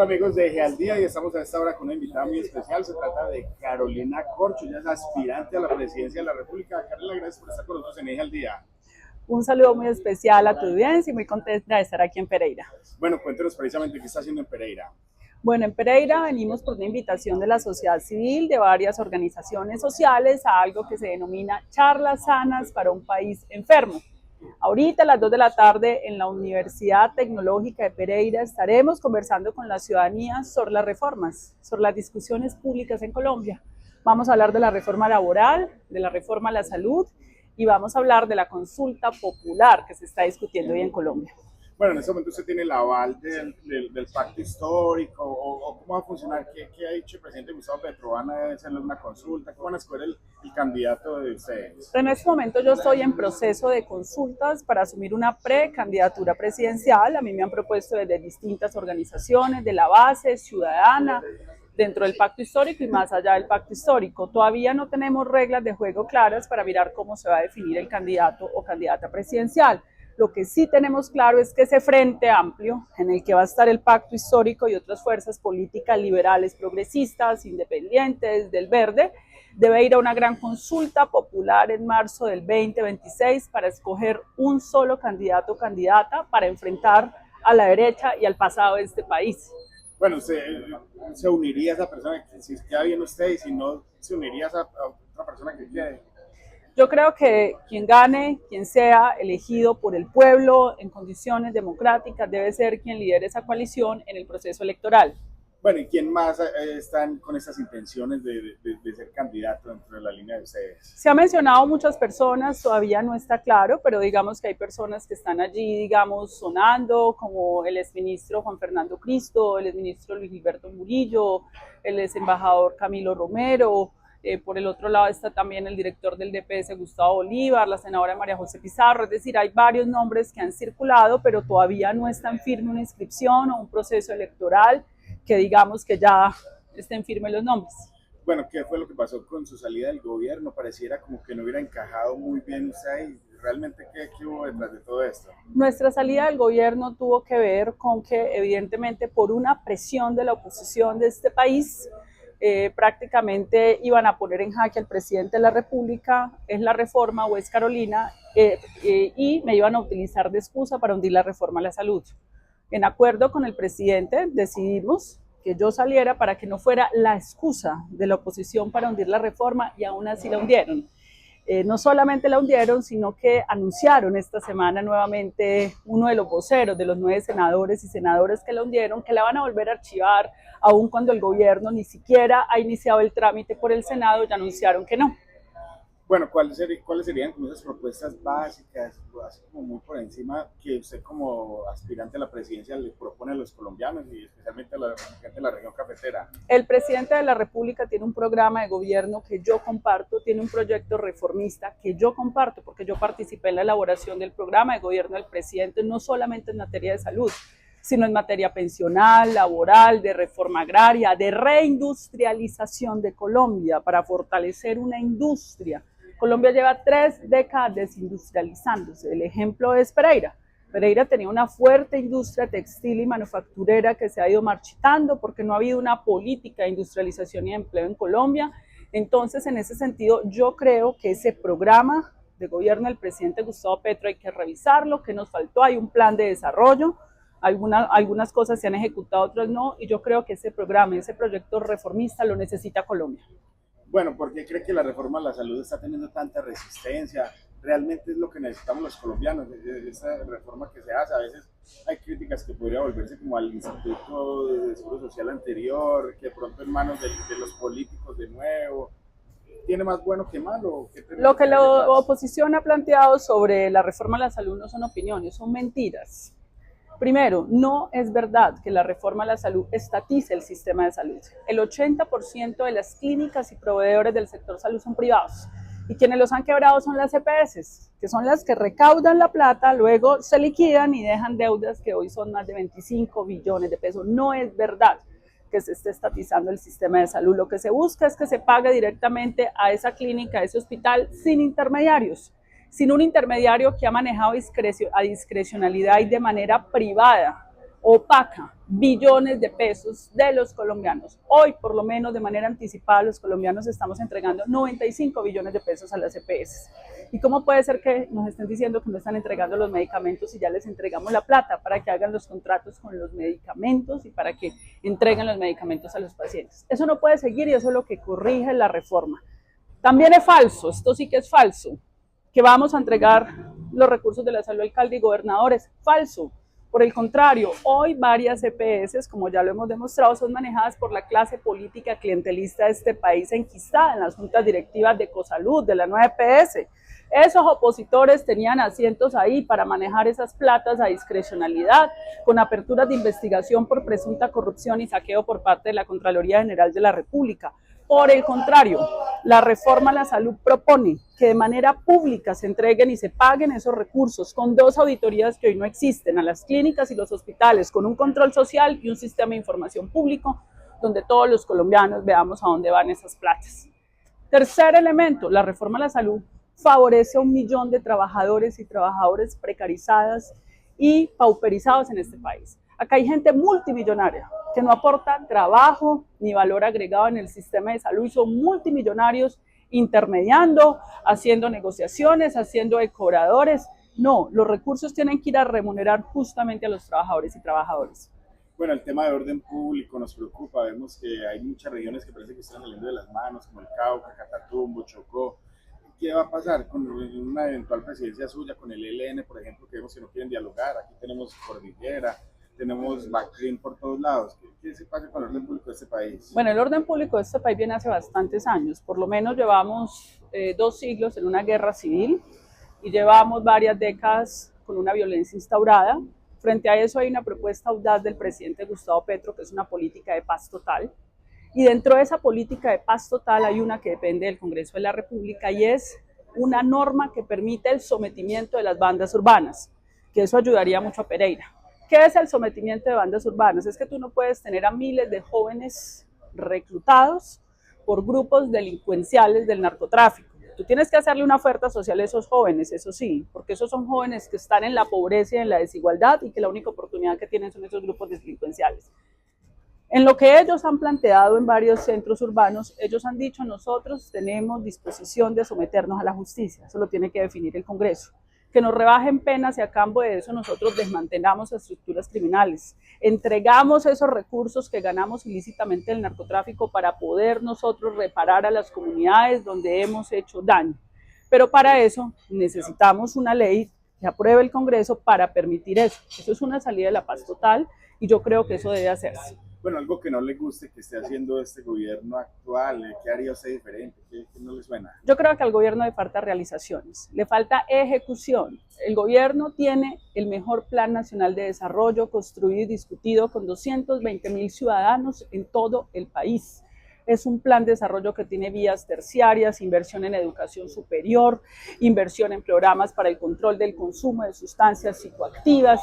Hola amigos de Eje al Día y estamos a esta hora con una invitada muy especial. Se trata de Carolina Corcho, ella es aspirante a la presidencia de la República. Carolina, gracias por estar con nosotros en Eje al Día. Un saludo muy especial a tu audiencia y muy contenta de estar aquí en Pereira. Bueno, cuéntenos precisamente qué está haciendo en Pereira. Bueno, en Pereira venimos por una invitación de la sociedad civil, de varias organizaciones sociales, a algo que se denomina charlas sanas para un país enfermo. Ahorita a las 2 de la tarde en la Universidad Tecnológica de Pereira estaremos conversando con la ciudadanía sobre las reformas, sobre las discusiones públicas en Colombia. Vamos a hablar de la reforma laboral, de la reforma a la salud y vamos a hablar de la consulta popular que se está discutiendo hoy en Colombia. Bueno, en este momento usted tiene el aval del pacto histórico, o cómo va a funcionar, ¿qué ha dicho el presidente Gustavo Petro? ¿Van a hacerle una consulta? ¿Cómo van a escoger el candidato de ustedes? En este momento yo estoy en proceso de consultas para asumir una precandidatura presidencial. A mí me han propuesto desde distintas organizaciones, de la base ciudadana, dentro del pacto histórico y más allá del pacto histórico. Todavía no tenemos reglas de juego claras para mirar cómo se va a definir el candidato o candidata presidencial. Lo que sí tenemos claro es que ese frente amplio, en el que va a estar el pacto histórico y otras fuerzas políticas liberales, progresistas, independientes, del verde, debe ir a una gran consulta popular en marzo del 2026 para escoger un solo candidato o candidata para enfrentar a la derecha y al pasado de este país. Bueno, se uniría a esa persona, si queda bien usted, y si no, se uniría a otra persona que quede. Yo creo que quien gane, quien sea elegido por el pueblo en condiciones democráticas, debe ser quien lidere esa coalición en el proceso electoral. Bueno, ¿y quién más están con esas intenciones de ser candidato dentro de la línea de ustedes? Se ha mencionado muchas personas, todavía no está claro, pero digamos que hay personas que están allí, digamos, sonando, como el exministro Juan Fernando Cristo, el exministro Luis Gilberto Murillo, el exembajador Camilo Romero. Por el otro lado está también el director del DPS, Gustavo Bolívar, la senadora María José Pizarro, es decir, hay varios nombres que han circulado, pero todavía no está en firme una inscripción o un proceso electoral que digamos que ya estén firmes los nombres. Bueno, ¿qué fue lo que pasó con su salida del gobierno? Pareciera como que no hubiera encajado muy bien usted y realmente ¿qué hubo detrás de todo esto? Nuestra salida del gobierno tuvo que ver con que evidentemente por una presión de la oposición de este país, prácticamente iban a poner en jaque al presidente de la República, es la reforma o es Carolina, y me iban a utilizar de excusa para hundir la reforma a la salud. En acuerdo con el presidente decidimos que yo saliera para que no fuera la excusa de la oposición para hundir la reforma y aún así la hundieron. No solamente la hundieron, sino que anunciaron esta semana nuevamente uno de los voceros de los 9 senadores y senadoras que la hundieron, que la van a volver a archivar, aun cuando el gobierno ni siquiera ha iniciado el trámite por el Senado, ya anunciaron que no. Bueno, ¿cuáles serían como esas propuestas básicas, así como muy por encima, que usted como aspirante a la presidencia le propone a los colombianos y especialmente a la gente de la región cafetera? El presidente de la República tiene un programa de gobierno que yo comparto, tiene un proyecto reformista que yo comparto, porque yo participé en la elaboración del programa de gobierno del presidente, no solamente en materia de salud, sino en materia pensional, laboral, de reforma agraria, de reindustrialización de Colombia, para fortalecer una industria. Colombia lleva 3 décadas desindustrializándose. El ejemplo es Pereira. Pereira tenía una fuerte industria textil y manufacturera que se ha ido marchitando porque no ha habido una política de industrialización y de empleo en Colombia. Entonces, en ese sentido, yo creo que ese programa de gobierno del presidente Gustavo Petro hay que revisarlo, que nos faltó, hay un plan de desarrollo, algunas cosas se han ejecutado, otras no, y yo creo que ese programa, ese proyecto reformista lo necesita Colombia. Bueno, ¿por qué cree que la reforma a la salud está teniendo tanta resistencia? Realmente es lo que necesitamos los colombianos, esa reforma que se hace. A veces hay críticas que podría volverse como al Instituto de Seguro Social anterior, que de pronto en manos de los políticos de nuevo. ¿Tiene más bueno que malo? Lo que la oposición ha planteado sobre la reforma a la salud no son opiniones, son mentiras. Primero, no es verdad que la reforma a la salud estatice el sistema de salud. El 80% de las clínicas y proveedores del sector salud son privados. Y quienes los han quebrado son las EPS, que son las que recaudan la plata, luego se liquidan y dejan deudas que hoy son más de 25 billones de pesos. No es verdad que se esté estatizando el sistema de salud. Lo que se busca es que se pague directamente a esa clínica, a ese hospital, sin intermediarios, sin un intermediario que ha manejado a discrecionalidad y de manera privada opaca billones de pesos de los colombianos. Hoy, por lo menos de manera anticipada, los colombianos estamos entregando 95 billones de pesos a las EPS. ¿Y cómo puede ser que nos estén diciendo que no están entregando los medicamentos y ya les entregamos la plata para que hagan los contratos con los medicamentos y para que entreguen los medicamentos a los pacientes? Eso no puede seguir y eso es lo que corrige la reforma. También es falso, esto sí que es falso, que vamos a entregar los recursos de la salud alcalde y gobernadores. Falso. Por el contrario, hoy varias EPS, como ya lo hemos demostrado, son manejadas por la clase política clientelista de este país, enquistada en las juntas directivas de Ecosalud, de la nueva EPS. Esos opositores tenían asientos ahí para manejar esas platas a discrecionalidad, con aperturas de investigación por presunta corrupción y saqueo por parte de la Contraloría General de la República. Por el contrario, la reforma a la salud propone que de manera pública se entreguen y se paguen esos recursos con 2 auditorías que hoy no existen, a las clínicas y los hospitales, con un control social y un sistema de información público donde todos los colombianos veamos a dónde van esas platas. Tercer elemento, la reforma a la salud favorece a 1 millón de trabajadores y trabajadoras precarizadas y pauperizados en este país. Acá hay gente multimillonaria que no aporta trabajo ni valor agregado en el sistema de salud y son multimillonarios intermediando, haciendo negociaciones, haciendo decoradores. No, los recursos tienen que ir a remunerar justamente a los trabajadores y trabajadoras. Bueno, el tema de orden público nos preocupa. Vemos que hay muchas regiones que parece que están saliendo de las manos, como el Cauca, Catatumbo, Chocó. ¿Qué va a pasar con una eventual presidencia suya, con el ELN, por ejemplo, que vemos que no quieren dialogar? Aquí tenemos Cordillera, tenemos Bacrim por todos lados. ¿Qué se pasa con el orden público de este país? Bueno, el orden público de este país viene hace bastantes años. Por lo menos llevamos 2 siglos en una guerra civil y llevamos varias décadas con una violencia instaurada. Frente a eso hay una propuesta audaz del presidente Gustavo Petro, que es una política de paz total. Y dentro de esa política de paz total hay una que depende del Congreso de la República y es una norma que permite el sometimiento de las bandas urbanas, que eso ayudaría mucho a Pereira. ¿Qué es el sometimiento de bandas urbanas? Es que tú no puedes tener a miles de jóvenes reclutados por grupos delincuenciales del narcotráfico. Tú tienes que hacerle una oferta social a esos jóvenes, eso sí, porque esos son jóvenes que están en la pobreza y en la desigualdad y que la única oportunidad que tienen son esos grupos delincuenciales. En lo que ellos han planteado en varios centros urbanos, ellos han dicho, nosotros tenemos disposición de someternos a la justicia, eso lo tiene que definir el Congreso. Que nos rebajen penas y a cambio de eso nosotros desmantelamos estructuras criminales, entregamos esos recursos que ganamos ilícitamente del narcotráfico para poder nosotros reparar a las comunidades donde hemos hecho daño. Pero para eso necesitamos una ley que apruebe el Congreso para permitir eso. Eso es una salida de la paz total y yo creo que eso debe hacerse. Bueno, algo que no le guste que esté haciendo este gobierno actual, ¿qué haría usted diferente? ¿Qué no le suena? Yo creo que al gobierno le falta realizaciones, le falta ejecución. El gobierno tiene el mejor plan nacional de desarrollo construido y discutido con 220.000 ciudadanos en todo el país. Es un plan de desarrollo que tiene vías terciarias, inversión en educación superior, inversión en programas para el control del consumo de sustancias psicoactivas,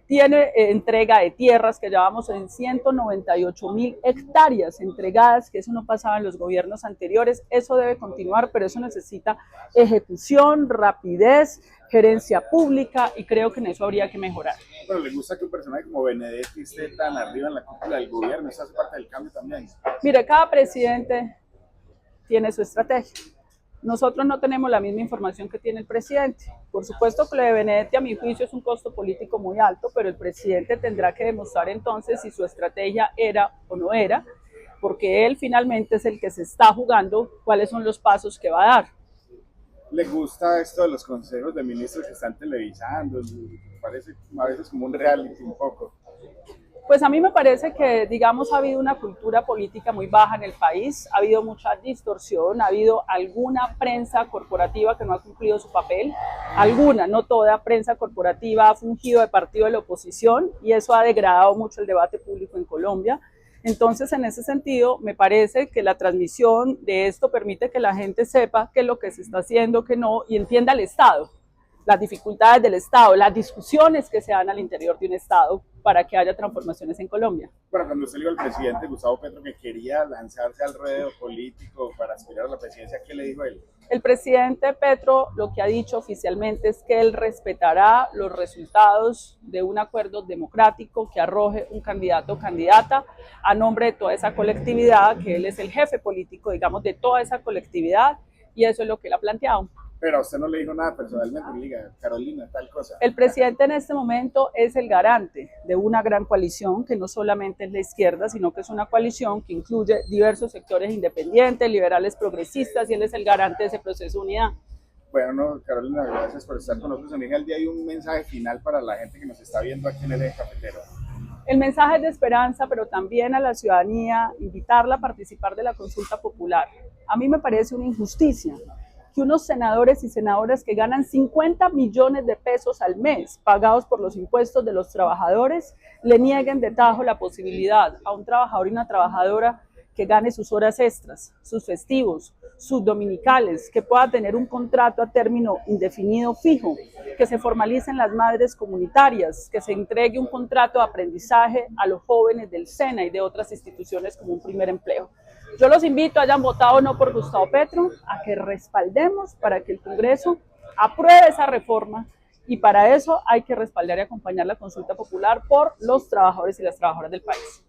tiene entrega de tierras, que llevamos en 198.000 hectáreas entregadas, que eso no pasaba en los gobiernos anteriores. Eso debe continuar, pero eso necesita ejecución, rapidez, gerencia pública, y creo que en eso habría que mejorar. Bueno, ¿le gusta que un personaje como Benedetti esté tan arriba en la cúpula del gobierno? ¿Eso hace parte del cambio también? Mire, cada presidente tiene su estrategia. Nosotros no tenemos la misma información que tiene el presidente. Por supuesto que lo de Benedetti, a mi juicio, es un costo político muy alto, pero el presidente tendrá que demostrar entonces si su estrategia era o no era, porque él finalmente es el que se está jugando cuáles son los pasos que va a dar. ¿Le gusta esto de los consejos de ministros que están televisando? Parece a veces como un reality un poco. Pues a mí me parece que, digamos, ha habido una cultura política muy baja en el país, ha habido mucha distorsión, ha habido alguna prensa corporativa que no ha cumplido su papel, alguna, no toda prensa corporativa ha fungido de partido de la oposición y eso ha degradado mucho el debate público en Colombia. Entonces, en ese sentido, me parece que la transmisión de esto permite que la gente sepa qué es lo que se está haciendo, qué no, y entienda el Estado, las dificultades del Estado, las discusiones que se dan al interior de un Estado, para que haya transformaciones en Colombia. Bueno, cuando usted le dijo al presidente Gustavo Petro que quería lanzarse al ruedo político para aspirar a la presidencia, ¿qué le dijo él? El presidente Petro lo que ha dicho oficialmente es que él respetará los resultados de un acuerdo democrático que arroje un candidato o candidata a nombre de toda esa colectividad, que él es el jefe político, digamos, de toda esa colectividad, y eso es lo que él ha planteado. Pero a usted no le dijo nada personalmente, le diga, Carolina, tal cosa. El presidente en este momento es el garante de una gran coalición que no solamente es la izquierda, sino que es una coalición que incluye diversos sectores independientes, liberales, progresistas, y él es el garante de ese proceso de unidad. Bueno, no, Carolina, gracias por estar con nosotros. En el día hay un mensaje final para la gente que nos está viendo aquí en el Eje Cafetero. El mensaje es de esperanza, pero también a la ciudadanía, invitarla a participar de la consulta popular. A mí me parece una injusticia que unos senadores y senadoras que ganan 50 millones de pesos al mes, pagados por los impuestos de los trabajadores, le nieguen de tajo la posibilidad a un trabajador y una trabajadora que gane sus horas extras, sus festivos, sus dominicales, que pueda tener un contrato a término indefinido fijo, que se formalicen las madres comunitarias, que se entregue un contrato de aprendizaje a los jóvenes del SENA y de otras instituciones como un primer empleo. Yo los invito, hayan votado o no por Gustavo Petro, a que respaldemos para que el Congreso apruebe esa reforma, y para eso hay que respaldar y acompañar la consulta popular por los trabajadores y las trabajadoras del país.